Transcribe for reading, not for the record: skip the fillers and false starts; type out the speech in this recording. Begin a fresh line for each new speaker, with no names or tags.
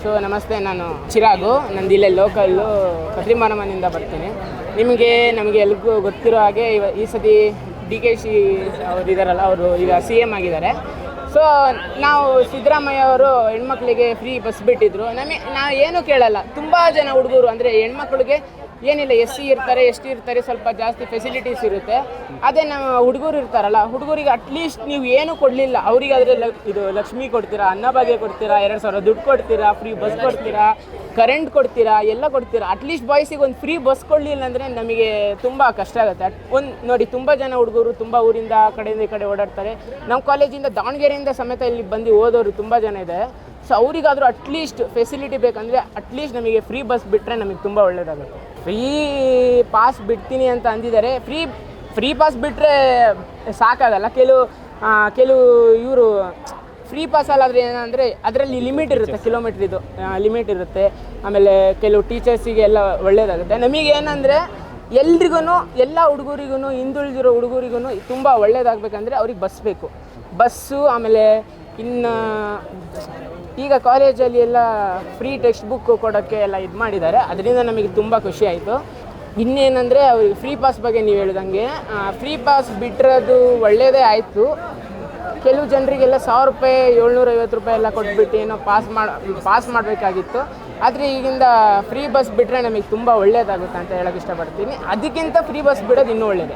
So ನಮಸ್ತೆ, ನಾನು ಚಿರಾಗು. ನಂದು ಇಲ್ಲೇ ಲೋಕಲ್ಲು ಕದ್ರಿಮಾರಮ್ಮನಿಂದ ಬರ್ತೀನಿ. ನಮಗೆ ಎಲ್ರಿಗೂ ಗೊತ್ತಿರೋ ಹಾಗೆ ಈ ಸತಿ DKC ಅವರು ಇದ್ದಾರಲ್ಲ, ಅವರು ಈಗ CM ಆಗಿದ್ದಾರೆ. ಸೊ ನಾವು ಸಿದ್ದರಾಮಯ್ಯ ಅವರು ಹೆಣ್ಮಕ್ಳಿಗೆ ಫ್ರೀ ಬಸ್ ಬಿಟ್ಟಿದ್ರು. ನಾವು ಏನೂ ಕೇಳಲ್ಲ. ತುಂಬ ಜನ ಹುಡುಗರು ಅಂದರೆ ಹೆಣ್ಮಕ್ಳಿಗೆ ಏನಿಲ್ಲ, SC ಇರ್ತಾರೆ, ST ಇರ್ತಾರೆ, ಸ್ವಲ್ಪ ಜಾಸ್ತಿ ಫೆಸಿಲಿಟೀಸ್ ಇರುತ್ತೆ. ಅದೇ ನಮ್ಮ ಹುಡುಗರು ಇರ್ತಾರಲ್ಲ, ಹುಡುಗರಿಗೆ ಅಟ್ಲೀಸ್ಟ್ ನೀವು ಏನೂ ಕೊಡಲಿಲ್ಲ, ಅವರಿಗೆ ಅದರಲ್ಲಿ ಇದು ಲಕ್ಷ್ಮಿ ಕೊಡ್ತೀರಾ, ಅನ್ನಭಾಗ್ಯ ಕೊಡ್ತೀರಾ, 2,000 ದುಡ್ಡು ಕೊಡ್ತೀರಾ, ಫ್ರೀ ಬಸ್ ಕೊಡ್ತೀರಾ, ಕರೆಂಟ್ ಕೊಡ್ತೀರಾ, ಎಲ್ಲ ಕೊಡ್ತೀರಾ. ಅಟ್ಲೀಸ್ಟ್ ಬಾಯ್ಸಿಗೆ ಒಂದು ಫ್ರೀ ಬಸ್ ಕೊಡಲಿಲ್ಲ ಅಂದರೆ ನಮಗೆ ತುಂಬ ಕಷ್ಟ ಆಗುತ್ತೆ. ನೋಡಿ, ತುಂಬ ಜನ ಹುಡುಗರು ತುಂಬ ಊರಿಂದ ಕಡೆಯಿಂದ ಈ ಕಡೆ ಓಡಾಡ್ತಾರೆ. ನಮ್ಮ ಕಾಲೇಜಿಂದ ದಾವಣಗೆರೆಯಿಂದ ಸಮೇತ ಇಲ್ಲಿ ಬಂದು ಓದೋರು ತುಂಬ ಜನ ಇದೆ. ಸೊ ಅವರಿಗಾದರೂ ಅಟ್ಲೀಸ್ಟ್ ಫೆಸಿಲಿಟಿ ಬೇಕಂದರೆ ಅಟ್ಲೀಸ್ಟ್ ನಮಗೆ ಫ್ರೀ ಬಸ್ ಬಿಟ್ಟರೆ ನಮಗೆ ತುಂಬ ಒಳ್ಳೆಯದಾಗುತ್ತೆ. ಫ್ರೀ ಪಾಸ್ ಬಿಡ್ತೀನಿ ಅಂತ ಅಂದಿದ್ದಾರೆ. ಫ್ರೀ ಪಾಸ್ ಬಿಟ್ಟರೆ ಸಾಕಾಗಲ್ಲ. ಕೆಲವು ಇವರು ಫ್ರೀ ಪಾಸಲ್ಲಾದರೆ ಏನಂದರೆ ಅದರಲ್ಲಿ ಲಿಮಿಟ್ ಇರುತ್ತೆ, ಕಿಲೋಮೀಟ್ರಿದು ಲಿಮಿಟ್ ಇರುತ್ತೆ. ಆಮೇಲೆ ಕೆಲವು ಟೀಚರ್ಸಿಗೆ ಎಲ್ಲ ಒಳ್ಳೆಯದಾಗುತ್ತೆ. ನಮಗೇನೆಂದರೆ ಎಲ್ರಿಗೂ, ಎಲ್ಲ ಹುಡುಗರಿಗೂ, ಹಿಂದುಳಿದಿರೋ ಹುಡುಗರಿಗೂ ತುಂಬ ಒಳ್ಳೆಯದಾಗಬೇಕಂದ್ರೆ ಅವ್ರಿಗೆ ಬಸ್ ಬೇಕು. ಬಸ್ಸು, ಆಮೇಲೆ ಇನ್ನು ಈಗ ಕಾಲೇಜಲ್ಲಿ ಎಲ್ಲ ಫ್ರೀ ಟೆಕ್ಸ್ಟ್ ಬುಕ್ ಕೊಡೋಕ್ಕೆ ಎಲ್ಲ ಇದು ಮಾಡಿದ್ದಾರೆ. ಅದರಿಂದ ನಮಗೆ ತುಂಬ ಖುಷಿ ಆಯಿತು. ಇನ್ನೇನೆಂದರೆ ಅವ್ರಿಗೆ ಫ್ರೀ ಪಾಸ್ ಬಗ್ಗೆ ನೀವು ಹೇಳ್ದಂಗೆ ಫ್ರೀ ಪಾಸ್ ಬಿಟ್ಟಿರೋದು ಒಳ್ಳೆಯದೇ ಆಯಿತು. ಕೆಲವು ಜನರಿಗೆಲ್ಲ 1,000 ರೂಪಾಯಿ, 750 ರೂಪಾಯಿ ಎಲ್ಲ ಕೊಟ್ಬಿಟ್ಟು ಏನೋ ಪಾಸ್ ಮಾಡಬೇಕಾಗಿತ್ತು. ಆದರೆ ಈಗಿಂದ ಫ್ರೀ ಬಸ್ ಬಿಟ್ಟರೆ ನಮಗೆ ತುಂಬ ಒಳ್ಳೆಯದಾಗುತ್ತೆ ಅಂತ ಹೇಳೋಕ್ಕೆ ಇಷ್ಟಪಡ್ತೀನಿ. ಅದಕ್ಕಿಂತ ಫ್ರೀ ಬಸ್ ಬಿಡೋದು ಇನ್ನೂ ಒಳ್ಳೆಯದೇ.